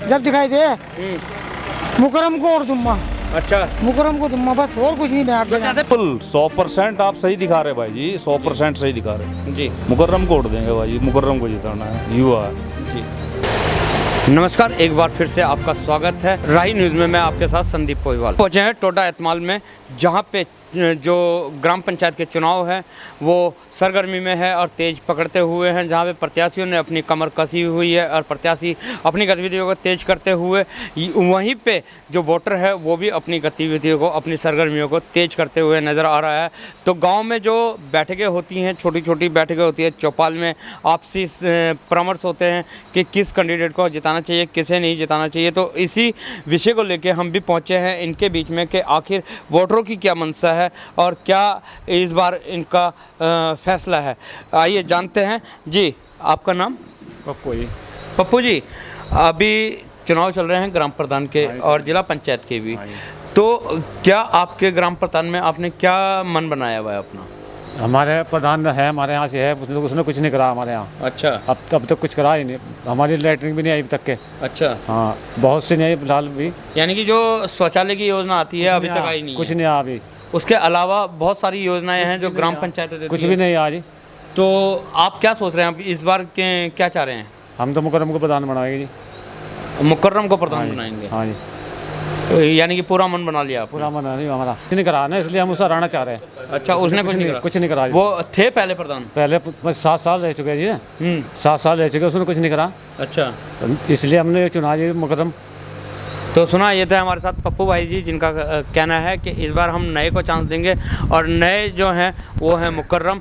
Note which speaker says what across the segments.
Speaker 1: जब दिखाई दे मुकर्रम को और दूंगा।
Speaker 2: अच्छा,
Speaker 1: मुकर्रम को दूंगा बस, और कुछ नहीं मैं आगे जाना।
Speaker 3: बिल्कुल 100% आप सही दिखा रहे भाई जी, 100% सही दिखा रहे।
Speaker 2: जी
Speaker 3: मुकर्रम को वोट देंगे भाई जी, मुकर्रम को जिताना है, युवा है।
Speaker 2: जी। नमस्कार, एक बार फिर से आपका स्वागत है राही न्यूज़ में। मैं आपके साथ संदीप पोईवाल पहुँचे हैं टोडा एतमाल में, जहाँ पे जो ग्राम पंचायत के चुनाव हैं वो सरगर्मी में है और तेज़ पकड़ते हुए हैं, जहाँ पे प्रत्याशियों ने अपनी कमर कसी हुई है और प्रत्याशी अपनी गतिविधियों को तेज़ करते हुए, वहीं पे जो वोटर है वो भी अपनी गतिविधियों को, अपनी सरगर्मियों को तेज़ करते हुए नज़र आ रहा है। तो गांव में जो बैठकें होती हैं, छोटी छोटी बैठकें होती है, चौपाल में आपसी परामर्श होते हैं कि किस कैंडिडेट को जिताना चाहिए, किसे नहीं जिताना चाहिए। तो इसी विषय को लेकर हम भी पहुँचे हैं इनके बीच में कि आखिर वोटरों की क्या मंशा है और क्या इस बार इनका फैसला है। आइए जानते हैं। जी, आपका नाम?
Speaker 3: पप्पू जी।
Speaker 2: पप्पू जी, अभी चुनाव चल रहे हैं ग्राम प्रधान के और जिला पंचायत के भी, तो क्या आपके ग्राम प्रधान में आपने क्या मन बनाया हुआ है अपना?
Speaker 4: हमारे प्रधान है, हमारे यहाँ से है, उसने कुछ नहीं करा हमारे यहाँ।
Speaker 2: अच्छा,
Speaker 4: अब तक कुछ करा ही नहीं, हमारी लैटरिन भी नहीं आई अभी तक के।
Speaker 2: अच्छा,
Speaker 4: हाँ, बहुत सी नहीं आई फिलहाल भी।
Speaker 2: यानी कि जो शौचालय की योजना आती है अभी तक आई नहीं
Speaker 4: कुछ
Speaker 2: है।
Speaker 4: नहीं आया अभी।
Speaker 2: उसके अलावा बहुत सारी योजनाएं हैं जो ग्राम पंचायत देती
Speaker 4: कुछ
Speaker 2: है।
Speaker 4: भी नहीं आज।
Speaker 2: तो आप क्या सोच रहे हैं, आप इस बार के क्या चाह रहे हैं?
Speaker 4: हम तो मुकर्रम को प्रधान बनाएंगे जी।
Speaker 2: मुकर्रम को प्रधान बनाएंगे?
Speaker 4: हाँ जी,
Speaker 2: यानी कि पूरा मन बना लिया आपने?
Speaker 4: पूरा मना नहीं हमारा, कुछ नहीं करा ना, इसलिए हम उसका रहना चाह रहे हैं।
Speaker 2: अच्छा, उसने कुछ नहीं करा?
Speaker 4: कुछ नहीं करा।
Speaker 2: वो थे पहले प्रधान?
Speaker 4: पहले 7 साल रह चुके हैं जी। 7 साल रह चुके, उसने कुछ नहीं करा,
Speaker 2: अच्छा,
Speaker 4: इसलिए हमने चुना जी मुकर्रम।
Speaker 2: तो सुना, ये थे हमारे साथ पप्पू भाई जी, जिनका कहना है कि इस बार हम नए को चांस देंगे और नए जो हैं वो हैं मुकर्रम।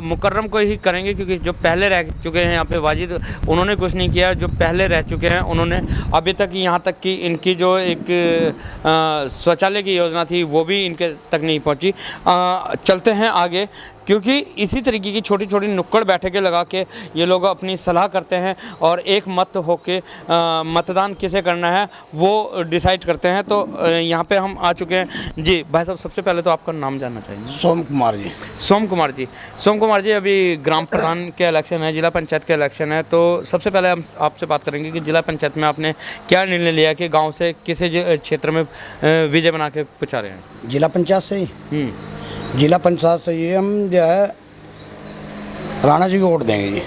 Speaker 2: मुकर्रम को ही करेंगे क्योंकि जो पहले रह चुके हैं यहाँ पे वाजिद, उन्होंने कुछ नहीं किया। जो पहले रह चुके हैं उन्होंने अभी तक, यहाँ तक कि इनकी जो एक शौचालय की योजना थी वो भी इनके तक नहीं पहुँची। चलते हैं आगे, क्योंकि इसी तरीके की छोटी छोटी नुक्कड़ बैठकें लगा के ये लोग अपनी सलाह करते हैं और एक मत होके मतदान किसे करना है वो डिसाइड करते हैं। तो यहाँ पे हम आ चुके हैं। जी भाई साहब, सबसे पहले तो आपका नाम जानना चाहेंगे?
Speaker 5: सोम कुमार जी।
Speaker 2: सोम कुमार जी। सोम कुमार जी, अभी ग्राम प्रधान के इलेक्शन है, जिला पंचायत के इलेक्शन है, तो सबसे पहले हम आपसे बात करेंगे कि जिला पंचायत में आपने क्या निर्णय लिया कि गाँव से किसे क्षेत्र में विजय बना के पहुँचा रहे हैं?
Speaker 5: जिला पंचायत से ही जिला पंचायत से ये हम जो है राणा जी को वोट देंगे जी।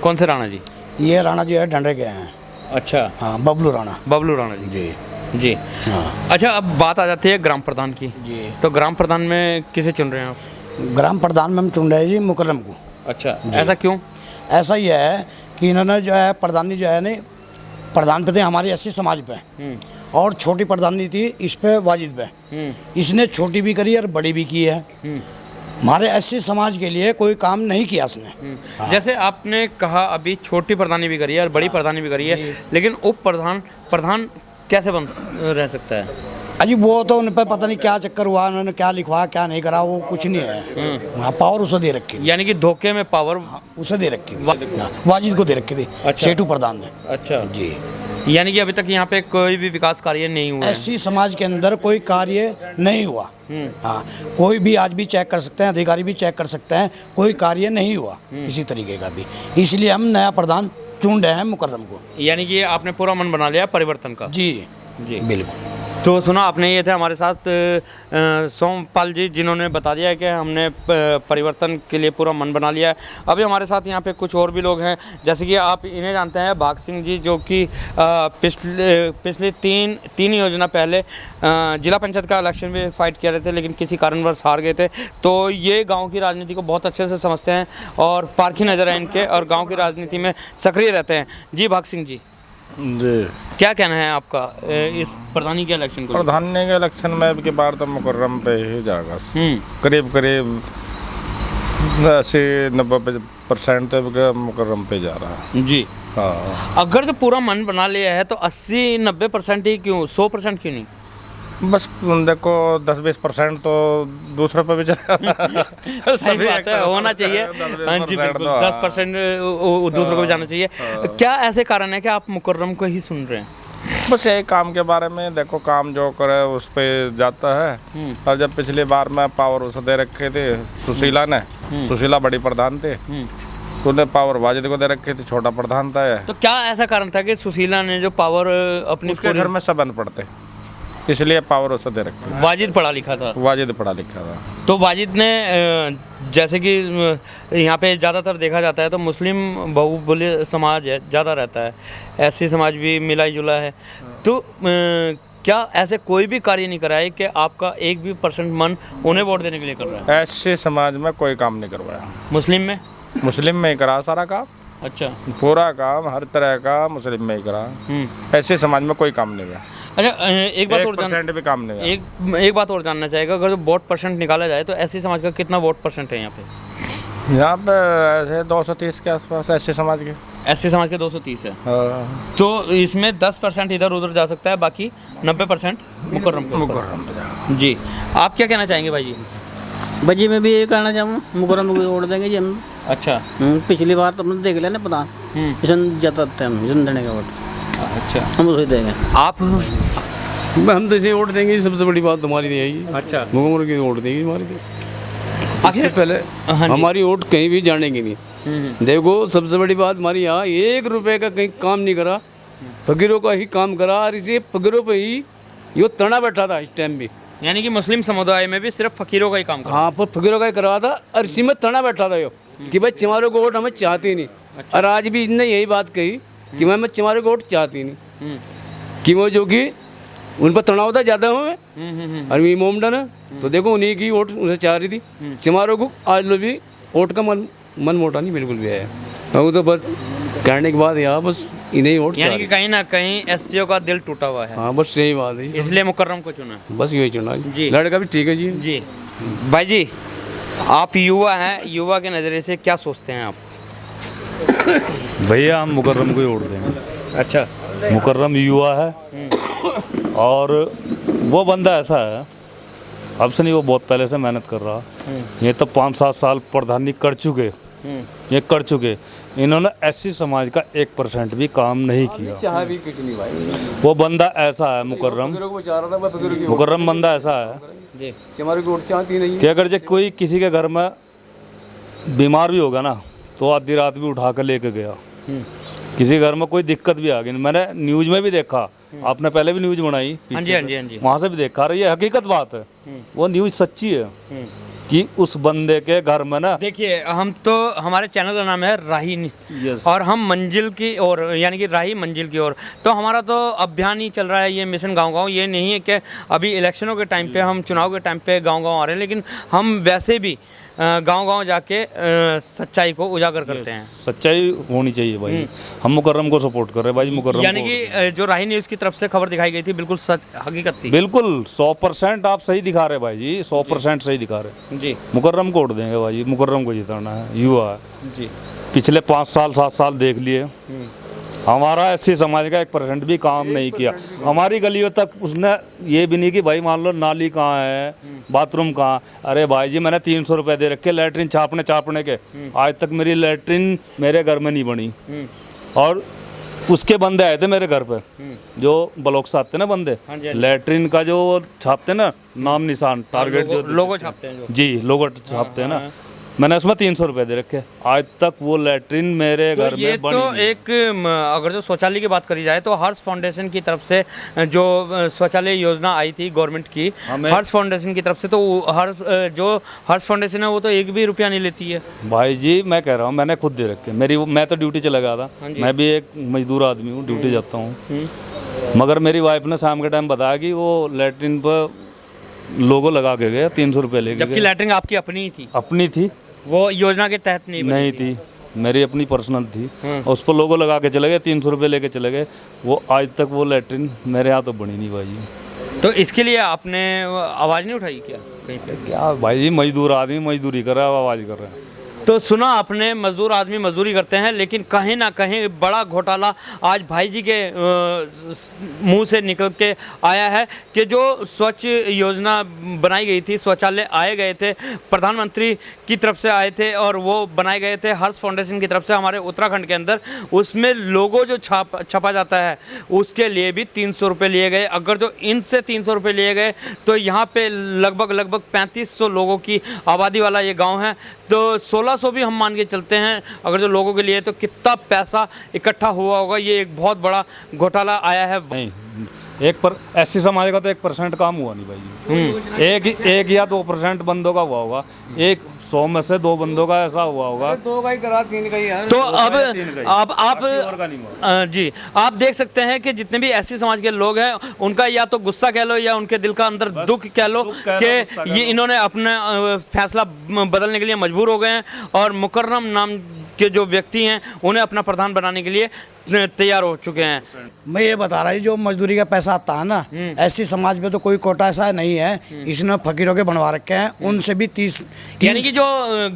Speaker 2: कौन से राणा जी?
Speaker 5: ये राणा जी है डंडे के हैं।
Speaker 2: अच्छा,
Speaker 5: हाँ, बबलू राणा।
Speaker 2: बबलू राणा जी।
Speaker 5: जी
Speaker 2: जी,
Speaker 5: हाँ
Speaker 2: अच्छा, अब बात आ जाती है ग्राम प्रधान की।
Speaker 5: जी।
Speaker 2: तो ग्राम प्रधान में किसे चुन रहे हैं आप?
Speaker 5: ग्राम प्रधान में हम चुन रहे हैं जी मुकर्रम को।
Speaker 2: अच्छा, ऐसा क्यों?
Speaker 5: ऐसा ही है कि इन्होंने जो है प्रधानी जो है नहीं, प्रधान पे थे हमारी 80 समाज पे, और छोटी प्रधानी थी इस पे वाजिद पे। इसने छोटी भी करी और बड़ी भी की है। हमारे 80 समाज के लिए कोई काम नहीं किया इसने।
Speaker 2: जैसे आपने कहा अभी छोटी प्रधानी भी करी है और बड़ी प्रधानी भी करी है, लेकिन उप प्रधान कैसे बन रह सकता है?
Speaker 5: अजी वो तो उन पर पता नहीं क्या चक्कर हुआ, उन्होंने क्या लिखवाया क्या नहीं करा, वो कुछ नहीं है। वहाँ पावर उसे दे रखी,
Speaker 2: यानी कि धोखे में पावर
Speaker 5: उसे दे रखी, वाजिद को दे रखी थी।
Speaker 2: अच्छा।
Speaker 5: सेठू प्रधान ने।
Speaker 2: अच्छा
Speaker 5: जी,
Speaker 2: यानी कि अभी तक यहाँ पे कोई भी विकास कार्य नहीं हुआ है?
Speaker 5: ऐसी समाज के अंदर कोई कार्य नहीं हुआ। हाँ, कोई भी आज भी चेक कर सकते हैं, अधिकारी भी चेक कर सकते हैं, कोई कार्य नहीं हुआ किसी तरीके का भी। इसलिए हम नया प्रधान चुन रहे हैं मुकर्रम को।
Speaker 2: यानी कि आपने पूरा मन बना लिया परिवर्तन का?
Speaker 5: जी
Speaker 2: जी,
Speaker 5: बिल्कुल।
Speaker 2: तो सुना आपने, ये थे हमारे साथ सोमपाल जी, जिन्होंने बता दिया है कि हमने परिवर्तन के लिए पूरा मन बना लिया है। अभी हमारे साथ यहाँ पे कुछ और भी लोग हैं, जैसे कि आप इन्हें जानते हैं, भाग सिंह जी, जो कि पिछले तीन योजना पहले जिला पंचायत का इलेक्शन में फाइट किया रहे थे, लेकिन किसी कारणवश हार गए थे। तो ये गाँव की राजनीति को बहुत अच्छे से समझते हैं और पारखी नज़र है इनके, और गाँव की राजनीति में सक्रिय रहते हैं। जी भाग सिंह जी,
Speaker 3: जी,
Speaker 2: क्या कहना है आपका इस प्रधानी के इलेक्शन को?
Speaker 3: प्रधानी के इलेक्शन में अब की बार तो मुकर्रम पे ही जाएगा। करीब 80-90% तो मुकर्रम पे जा रहा है
Speaker 2: जी।
Speaker 3: हाँ,
Speaker 2: अगर जो पूरा मन बना लिया है तो 80-90% ही क्यों, 100% क्यों नहीं?
Speaker 3: बस देखो 10-20% तो दूसरे पे भी जाएगा।
Speaker 2: सही बात है, होना चाहिए। हाँ जी, बिल्कुल 10% दूसरों को भी जाना चाहिए। क्या ऐसे कारण है कि आप मुकर्रम को ही सुन रहे हैं?
Speaker 3: बस यही काम के बारे में, देखो काम जो करे उस पे जाता है। और जब पिछली बार में पावर उसे दे रखे थे सुशीला ने, सुशीला बड़ी प्रधान थे, उन्हें पावर वाजिद को दे रखी थी, छोटा प्रधान था।
Speaker 2: तो क्या ऐसा कारण था कि सुशीला ने जो पावर अपनी
Speaker 3: उसके घर में सब अनपढ़ थे, इसलिए पावर उसे दे रखी।
Speaker 2: वाजिद पढ़ा लिखा था।
Speaker 3: वाजिद पढ़ा लिखा था।
Speaker 2: तो वाजिद ने जैसे कि यहाँ पे ज़्यादातर देखा जाता है तो मुस्लिम बहुबोली समाज है, ज़्यादा रहता है, एससी समाज भी मिला जुला है। तो क्या ऐसे कोई भी कार्य नहीं करा है कि आपका 1% मन उन्हें वोट देने के लिए कर रहा है?
Speaker 3: ऐसे समाज में कोई काम नहीं करवाया।
Speaker 2: मुस्लिम में?
Speaker 3: मुस्लिम में ही करा सारा काम।
Speaker 2: अच्छा,
Speaker 3: पूरा काम हर तरह का मुस्लिम में ही करा। ऐसे समाज में कोई काम नहीं गया।
Speaker 2: अच्छा, एक बात और
Speaker 3: 1% भी काम नहीं गया।
Speaker 2: एक बात और जानना चाहेगा, अगर जो वोट परसेंट निकाला जाए तो एससी समाज का कितना वोट परसेंट है यहाँ पे?
Speaker 3: यहाँ पे ऐसे 230 के आसपास ऐसे समाज के।
Speaker 2: एससी समाज के 230 है।
Speaker 3: हाँ।
Speaker 2: तो इसमें 10% इधर उधर जा सकता है, बाकी 90% मुकर्रम को।
Speaker 3: मुकर्रम।
Speaker 2: जी, आप क्या कहना चाहेंगे भाई जी?
Speaker 1: भाजी मैं भी ये कहना चाहूँ, मुकर्रम को वोट देंगे जी हम।
Speaker 2: अच्छा।
Speaker 1: पिछली बार तो हमने देख लिया ना प्रधान, मिशन जताते हम मिशन देने का वोट।
Speaker 2: अच्छा,
Speaker 1: हम उसे देंगे।
Speaker 2: आप?
Speaker 6: हम तो इसे वोट देंगे, सबसे बड़ी बात तुम्हारी नहीं आएगी।
Speaker 2: अच्छा,
Speaker 6: मुकर्रम की वोट देंगे हमारी। इससे
Speaker 2: आखिर
Speaker 6: पहले
Speaker 2: हाँ जी।
Speaker 6: हमारी वोट कहीं भी जानेगी नहीं। देखो सबसे बड़ी बात हमारी यहाँ 1 रुपए का कहीं काम नहीं करा, फकीरों का ही काम करा। और इसे फकीरों पे ही यो तना बैठा था इस टाइम भी।
Speaker 2: यानी कि मुस्लिम समुदाय में भी सिर्फ फकीरों का ही काम करा।
Speaker 6: हाँ, पर फकीरों का ही करवा था। और इसी में तना बैठा था यो कि भाई चमारों को वोट हमें चाहती नहीं। और आज भी इसने यही बात कही कि मैं चमारों को वोट चाहती नहीं, कि वो जो कि उन पर तनाव था ज़्यादा हुए। और ये मोमडन है तो देखो उन्हीं की वोट उसे चाह रही थी। चमारों को आज लोग भी वोट का मन मोटा नहीं बिल्कुल भी आया। वो तो बस कहने के बाद यहाँ बस इन्हें वोट चाह
Speaker 2: यानी कि
Speaker 6: रही।
Speaker 2: कहीं ना कहीं एससीओ का दिल टूटा हुआ है,
Speaker 6: हाँ, बस सही बात है जी।
Speaker 2: इसलिए मुकर्रम को चुना।
Speaker 6: बस यही चुना
Speaker 2: जी।
Speaker 6: लड़का भी ठीक है जी।
Speaker 2: जी भाई जी, आप युवा हैं, युवा के नज़रिए से क्या सोचते हैं आप?
Speaker 7: भैया हम मुकर्रम को ही वोट देंगे।
Speaker 2: अच्छा।
Speaker 7: मुकर्रम युवा है और वो बंदा ऐसा है, अब से नहीं, वो बहुत पहले से मेहनत कर रहा। ये तो 5-7 साल प्रधानी कर चुके, ये कर चुके। इन्होंने एससी समाज का 1% भी काम नहीं किया।
Speaker 6: चाह भी कुछ नहीं भाई।
Speaker 7: वो बंदा ऐसा है मुकर्रम, मुकर्रम बंदा ऐसा है
Speaker 6: चमारों की वोट चाहती नहीं
Speaker 7: कि अगर जो कोई किसी के घर में बीमार भी होगा ना तो आधी रात भी उठा कर लेके गया। किसी घर में कोई दिक्कत भी आ गई, मैंने न्यूज में भी देखा, आपने पहले भी न्यूज बनाई,
Speaker 2: हाँ जी, हाँ जी, हाँ जी।
Speaker 7: वहाँ से भी देखा रही है, हकीकत बात है, वो न्यूज सच्ची है कि उस बंदे के घर में ना।
Speaker 2: देखिए, हम तो, हमारे चैनल का नाम है राही
Speaker 7: यस।
Speaker 2: और हम मंजिल की ओर, यानी कि राही मंजिल की ओर, तो हमारा तो अभियान ही चल रहा है ये मिशन गांव-गांव। ये नहीं है कि अभी इलेक्शनों के टाइम पे, हम चुनाव के टाइम पे गांव-गांव आ रहे हैं, लेकिन हम वैसे भी गांव-गांव जाके सच्चाई को उजागर करते हैं।
Speaker 7: सच्चाई होनी चाहिए भाई। हम मुकर्रम को सपोर्ट कर रहे हैं भाई, मुकर्रम
Speaker 2: यानी
Speaker 7: को।
Speaker 2: कि जो राही न्यूज़ की तरफ से खबर दिखाई गई थी बिल्कुल सच, हकीकत थी।
Speaker 7: बिल्कुल 100% आप सही दिखा रहे भाई जी, 100% सही दिखा रहे।
Speaker 2: जी
Speaker 7: मुकर्रम को वोट देंगे भाई जी, मुकर्रम को जिताना है, युवा है।
Speaker 2: जी।
Speaker 7: पिछले 5 साल 7 साल देख लिए, हमारा एससी समाज का 1% भी काम नहीं किया। हमारी गलियों तक उसने ये भी नहीं कि भाई मान लो नाली कहाँ है, बाथरूम कहाँ। अरे भाई जी, मैंने 300 रुपये दे रखे लैट्रिन चापने के, आज तक मेरी लैट्रिन मेरे घर में नहीं बनी। और उसके बंदे आए थे मेरे घर पे, जो ब्लॉक से आते ना बंदे, लैट्रिन का जो छापते ना नाम निशान, टारगेट जो
Speaker 2: लोगो छापते हैं जो।
Speaker 7: जी, लोगो छापते हैं ना, मैंने उसमें 300 रुपये दे रखे, आज तक वो लैट्रिन मेरे घर
Speaker 2: ये
Speaker 7: में बनी
Speaker 2: तो
Speaker 7: नहीं।
Speaker 2: एक अगर जो शौचालय की बात करी जाए तो हर्ष फाउंडेशन की तरफ से जो शौचालय योजना आई थी गवर्नमेंट की, हर्ष फाउंडेशन की तरफ से, तो जो हर्ष फाउंडेशन है वो तो 1 भी रुपया नहीं लेती है
Speaker 7: भाई जी। मैं कह रहा हूँ, मैंने खुद दे रखे, मैं तो ड्यूटी चला गया था, मैं भी एक मजदूर आदमी हूँ, ड्यूटी जाता हूँ। मगर मेरी वाइफ ने शाम के टाइम बताया कि वो लैट्रिन पर लोगो लगा के गए, 300 रुपये लेके
Speaker 2: जबकि
Speaker 7: गए।
Speaker 2: लैटरिन आपकी अपनी ही थी,
Speaker 7: अपनी थी,
Speaker 2: वो योजना के तहत नहीं
Speaker 7: थी, मेरी अपनी पर्सनल थी। उस पर लोगो लगा के चले गए, 300 रुपये लेके चले गए। वो आज तक वो लैट्रिन मेरे यहाँ तो बनी नहीं भाई जी।
Speaker 2: तो इसके लिए आपने आवाज़ नहीं उठाई क्या कहीं पे?
Speaker 7: क्या भाई जी, मजदूर आदमी मजदूरी कर रहा है, आवाज़ कर रहा है।
Speaker 2: तो सुना आपने, मजदूर आदमी मजदूरी करते हैं, लेकिन कहीं ना कहीं बड़ा घोटाला आज भाई जी के मुंह से निकल के आया है कि जो स्वच्छ योजना बनाई गई थी, शौचालय आए गए थे, प्रधानमंत्री की तरफ से आए थे और वो बनाए गए थे हर्ष फाउंडेशन की तरफ से हमारे उत्तराखंड के अंदर, उसमें लोगो जो छपा जाता है उसके लिए भी 300 रुपये लिए गए। अगर जो इनसे 300 रुपये लिए गए तो यहाँ पे लगभग 3500 लोगों की आबादी वाला ये गाँव है, तो 16 1600 भी हम मान के चलते हैं अगर जो लोगों के लिए, तो कितना पैसा इकट्ठा हुआ होगा। ये एक बहुत बड़ा घोटाला आया है।
Speaker 7: नहीं, एससी समाज का तो 1% काम हुआ नहीं भाई। एक या 2% बंदों का हुआ होगा, 100 में से 2 बंदों का ऐसा हुआ होगा।
Speaker 6: 2 का ही करा, 3 का ही यार।
Speaker 2: तो अब आप जी आप देख सकते हैं कि जितने भी एससी समाज के लोग हैं उनका या तो गुस्सा कह लो या उनके दिल का अंदर दुख कह लो कि ये इन्होंने अपना फैसला बदलने के लिए मजबूर हो गए हैं और मुकर्रम नाम के जो व्यक्ति हैं उन्हें अपना प्रधान बनाने के लिए तैयार हो चुके हैं।
Speaker 5: मैं ये बता रहा हूँ, जो मजदूरी का पैसा आता है ना, ऐसी समाज में तो कोई कोटा ऐसा नहीं है। इसने फकीरों के बनवा रखे हैं, उनसे भी 30
Speaker 2: यानी कि जो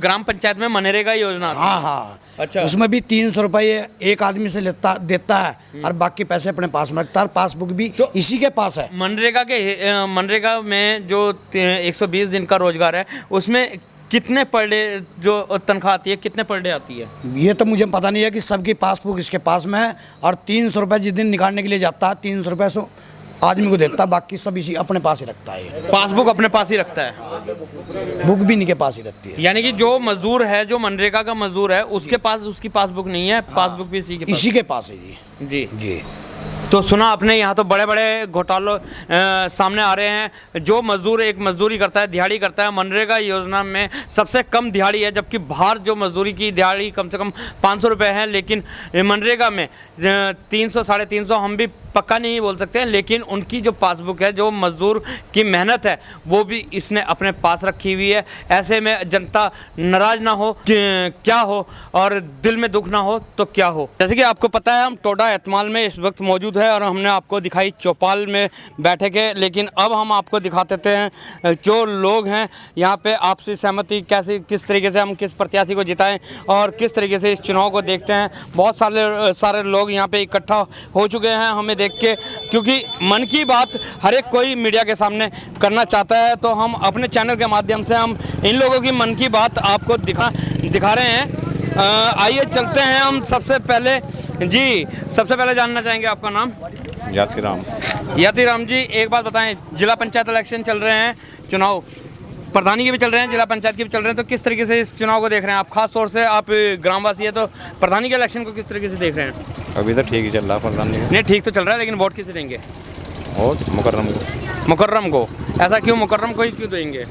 Speaker 2: ग्राम पंचायत में मनरेगा योजना आती है।
Speaker 5: हाँ हाँ,
Speaker 2: अच्छा।
Speaker 5: उसमें भी 300 रुपये एक आदमी से देता है और बाकी पैसे अपने पास में रखता है। पासबुक भी तो इसी के पास है।
Speaker 2: मनरेगा में जो 120 दिन का रोजगार है उसमें कितने पर डे जो तनख्वाह आती है, कितने पर डे आती है?
Speaker 5: ये तो मुझे पता नहीं है कि सबकी पासबुक इसके पास में है। और 300 रुपये जिस दिन निकालने के लिए जाता है 300 रुपये सो आदमी को देता है, बाकी सब इसी अपने पास ही रखता है।
Speaker 2: पासबुक अपने पास ही रखता है,
Speaker 5: बुक भी इनके पास ही रहती है।
Speaker 2: यानी कि जो मजदूर है, जो मनरेगा का मजदूर है, उसके पास उसकी पासबुक नहीं है। पासबुक भी इसी के पास
Speaker 5: है जी।
Speaker 2: जी
Speaker 5: जी।
Speaker 2: तो सुना आपने, यहाँ तो बड़े बड़े घोटालों सामने आ रहे हैं। जो मजदूर एक मजदूरी करता है, दिहाड़ी करता है, मनरेगा योजना में सबसे कम दिहाड़ी है, जबकि बाहर जो मजदूरी की दिहाड़ी कम से कम 500 रुपये है, लेकिन मनरेगा में 300 350 हम भी पक्का नहीं बोल सकते हैं, लेकिन उनकी जो पासबुक है, जो मजदूर की मेहनत है, वो भी इसने अपने पास रखी हुई है। ऐसे में जनता नाराज ना हो क्या हो और दिल में दुख ना हो तो क्या हो। जैसे कि आपको पता है हम टोडा एतमाल में इस वक्त मौजूद है और हमने आपको दिखाई चौपाल में बैठे के, लेकिन अब हम आपको दिखा देते हैं जो लोग हैं यहाँ पे आपसी सहमति कैसे, किस तरीके से हम किस प्रत्याशी को जिताएं और किस तरीके से इस चुनाव को देखते हैं। बहुत सारे लोग यहाँ पे इकट्ठा हो चुके हैं हमें देख के, क्योंकि मन की बात हर एक कोई मीडिया के सामने करना चाहता है, तो हम अपने चैनल के माध्यम से हम इन लोगों की मन की बात आपको दिखा रहे हैं। आइए चलते हैं हम। सबसे पहले जानना चाहेंगे आपका नाम? यातीराम जी, एक बात बताएं, जिला पंचायत इलेक्शन चल रहे हैं, चुनाव प्रधानी के भी चल रहे हैं, जिला पंचायत के भी चल रहे हैं, तो किस तरीके से इस चुनाव को देख रहे हैं आप? खास तौर से आप ग्रामवासी है, तो प्रधानी के इलेक्शन को किस तरीके से देख रहे हैं?
Speaker 8: अभी तो ठीक ही चल रहा है प्रधानी का।
Speaker 2: नहीं, ठीक तो चल रहा है, लेकिन वोट किसे देंगे?
Speaker 8: वोट
Speaker 2: मुकर्रम को। ऐसा क्यों? मुकर्रम को ही क्यों देंगे?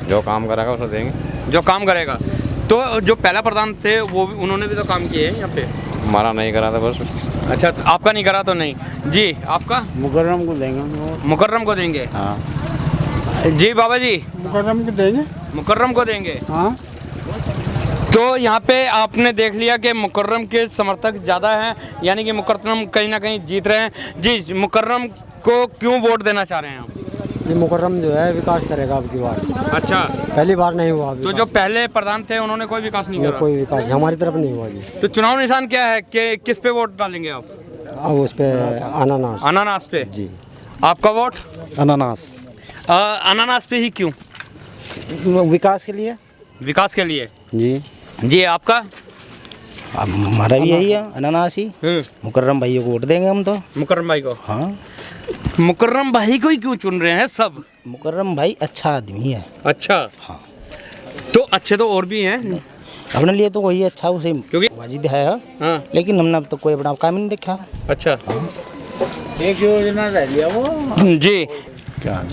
Speaker 8: जो काम करेगा उसे देंगे।
Speaker 2: जो काम करेगा। तो जो पहला प्रधान थे वो भी, उन्होंने भी तो काम किए हैं यहाँ पे।
Speaker 8: हमारा नहीं करा था बस।
Speaker 2: अच्छा, तो आपका नहीं करा तो नहीं जी। आपका?
Speaker 1: मुकर्रम को देंगे।
Speaker 2: मुकर्रम को देंगे।
Speaker 1: हाँ
Speaker 2: जी बाबा जी,
Speaker 1: मुकर्रम को देंगे।
Speaker 2: मुकर्रम को देंगे।
Speaker 1: हाँ।
Speaker 2: तो यहाँ पे आपने देख लिया कि मुकर्रम के समर्थक ज़्यादा हैं, यानी कि मुकर्रम कहीं ना कहीं जीत रहे हैं। जी, मुकर्रम को क्यों वोट देना चाह रहे हैं आप?
Speaker 9: ये मुकर्रम जो है विकास करेगा अब की बार।
Speaker 2: अच्छा,
Speaker 9: पहली बार नहीं हुआ।
Speaker 2: तो जो पहले प्रधान थे उन्होंने कोई विकास नहीं करा?
Speaker 9: कोई विकास हमारी तरफ नहीं हुआ जी।
Speaker 2: तो चुनाव निशान क्या है कि किस पे वोट डालेंगे आप?
Speaker 9: अब उस पे
Speaker 2: अनानास पे
Speaker 9: जी।
Speaker 2: आपका वोट?
Speaker 9: अनानास।
Speaker 2: अनानास पे ही क्यों?
Speaker 9: विकास के लिए।
Speaker 2: विकास के लिए
Speaker 9: जी।
Speaker 2: जी। आपका?
Speaker 9: हमारा भी यही है, अनानास ही। मुकर्रम भाई को वोट देंगे हम तो।
Speaker 2: मुकर्रम भाई को?
Speaker 9: हाँ।
Speaker 2: मुकर्रम भाई को ही क्यों चुन रहे हैं सब?
Speaker 9: मुकर्रम भाई अच्छा आदमी है।
Speaker 2: अच्छा।
Speaker 9: हाँ।
Speaker 2: तो अच्छे तो और भी हैं
Speaker 9: अपने लिए, तो वही अच्छा उसे
Speaker 2: क्योंकि
Speaker 9: वाजिद है।
Speaker 2: हाँ।
Speaker 9: लेकिन हमने अब तो कोई अपना काम नहीं देखा।
Speaker 2: अच्छा।
Speaker 1: एक योजना रह लिया वो
Speaker 2: जी।
Speaker 1: क्या?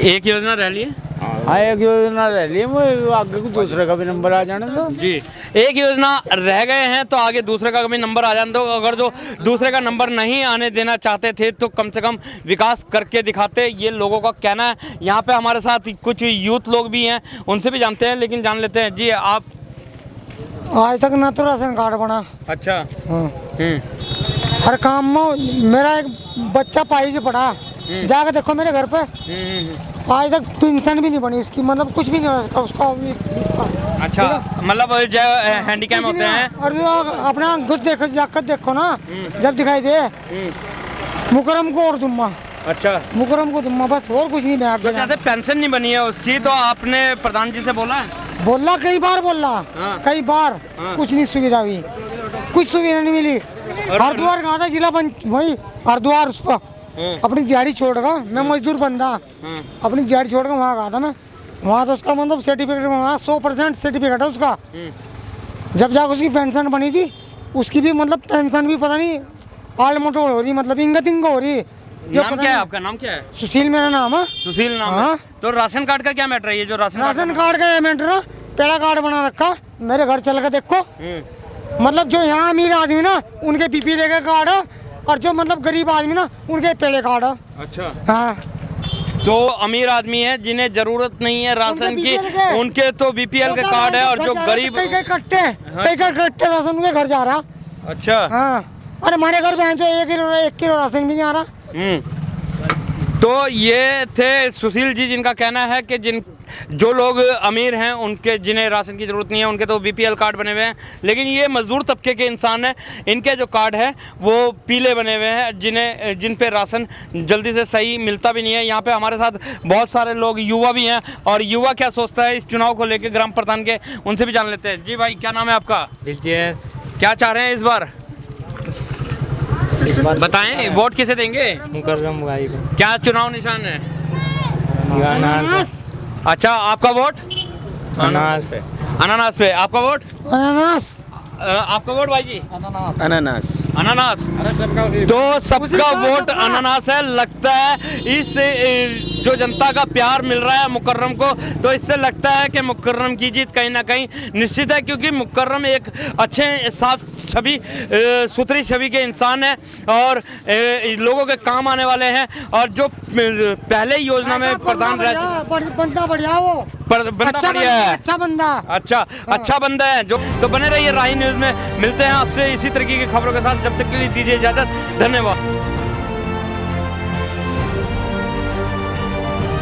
Speaker 2: एक योजना रह ली है।
Speaker 1: हाँ, एक योजना रह ली है, वो आगे को दूसरे का भी नंबर आ जाने दो।
Speaker 2: जी, एक योजना रह गए हैं तो आगे दूसरे का भी नंबर आ जाने दो। अगर जो दूसरे का नंबर नहीं आने देना चाहते थे तो कम से कम विकास करके दिखाते, ये लोगों का कहना है। यहाँ पे हमारे साथ कुछ यूथ लोग भी हैं, उनसे भी जानते हैं, लेकिन जान लेते हैं। जी, आप?
Speaker 9: आज तक ना तो राशन कार्ड बना।
Speaker 2: अच्छा।
Speaker 9: हर काम में मेरा एक बच्चा पाई से पड़ा, जाकर देखो मेरे घर पे, आज तक पेंशन भी नहीं बनी उसकी, मतलब कुछ भी नहीं हो उसका।
Speaker 2: अच्छा, मतलब जो हैंडीकैप होते हैं।
Speaker 9: और अपना कुछ देखो, जाकर देखो ना, जब दिखाई दे मुकर्रम को और दुम्मा।
Speaker 2: अच्छा,
Speaker 9: मुकर्रम को दुम्मा, बस और कुछ नहीं।
Speaker 2: तो जैसे पेंशन नहीं बनी है उसकी, तो आपने प्रधान जी से बोला?
Speaker 9: बोला, कई बार बोला।
Speaker 2: हाँ।
Speaker 9: कई बार।
Speaker 2: हाँ।
Speaker 9: कुछ नहीं सुविधा हुई, कुछ सुविधा नहीं मिली। हरिद्वार कहा था जिला वही हरिद्वार, उसको अपनी दिहाड़ी छोड़कर, मैं मजदूर बंदा, अपनी दिहाड़ी छोड़कर वहाँ गया था मैं। वहाँ तो उसका मतलब सर्टिफिकेट 100% सर्टिफिकेट है उसका। जब जाकर उसकी पेंशन बनी थी, उसकी भी मतलब पेंशन भी पता नहीं आल मोटोल हो रही, मतलब इंग तिंग हो रही। जो
Speaker 2: नाम
Speaker 9: पता
Speaker 2: क्या है
Speaker 9: नहीं-
Speaker 2: आपका? नाम क्या है?
Speaker 9: सुशील मेरा नाम है।
Speaker 2: सुशील नाम है।
Speaker 9: हाँ।
Speaker 2: तो राशन कार्ड का क्या मैटर है? ये जो
Speaker 9: राशन कार्ड का एमेंट ना पहला कार्ड बना रखा, मेरे घर चल के देखो। मतलब जो यहाँ अमीर आदमी ना उनके बीपीएल का कार्ड है, और जो मतलब गरीब आदमी ना उनके पहले कार्ड है।
Speaker 2: अच्छा,
Speaker 9: हाँ,
Speaker 2: तो अमीर आदमी है जिन्हें जरूरत नहीं है राशन की,
Speaker 9: BPL के।
Speaker 2: उनके तो बीपीएल के कार्ड है, और जो गरीब
Speaker 9: कई कई कट्टे राशन उनके घर जा रहा।
Speaker 2: अच्छा।
Speaker 9: हाँ, अरे हमारे घर बहन जो 1 किलो राशन भी नहीं आ रहा।
Speaker 2: तो ये थे सुशील जी, जिनका कहना है कि जो लोग अमीर हैं उनके जिन्हें राशन की ज़रूरत नहीं है उनके तो बीपीएल कार्ड बने हुए हैं, लेकिन ये मजदूर तबके के इंसान हैं, इनके जो कार्ड है वो पीले बने हुए हैं, जिन पे राशन जल्दी से सही मिलता भी नहीं है। यहाँ पे हमारे साथ बहुत सारे लोग युवा भी हैं, और युवा क्या सोचता है इस चुनाव को लेकर ग्राम प्रधान के, उनसे भी जान लेते हैं। जी भाई, क्या नाम है आपका? क्या चाह रहे हैं इस बार? बताएं, वोट किसे देंगे?
Speaker 1: मुकर्रम भाई को।
Speaker 2: क्या चुनाव निशान है?
Speaker 9: अनानास,
Speaker 2: अच्छा, आपका वोट?
Speaker 1: अनानास।
Speaker 2: अनानास पे। आपका वोट?
Speaker 9: अनानास।
Speaker 2: आपका वोट भाई जी?
Speaker 1: अनानास।
Speaker 2: अनानास। तो सबका वोट अनानास है। लगता है इस जो जनता का प्यार मिल रहा है मुकर्रम को, तो इससे लगता है कि मुकर्रम की जीत कहीं ना कहीं निश्चित है, क्योंकि मुकर्रम एक अच्छे साफ छवि सुथरी छवि के इंसान है, और लोगों के काम आने वाले हैं, और जो पहले योजना में प्रधान
Speaker 9: बंदा बढ़िया, वो
Speaker 2: बंदा बढ़िया है,
Speaker 9: अच्छा बंदा।
Speaker 2: अच्छा बंदा है जो। तो बने रहिए राही न्यूज़ में, मिलते हैं आपसे इसी तरीके की खबरों के साथ। जब तक के लिए दीजिए इजाज़त, धन्यवाद।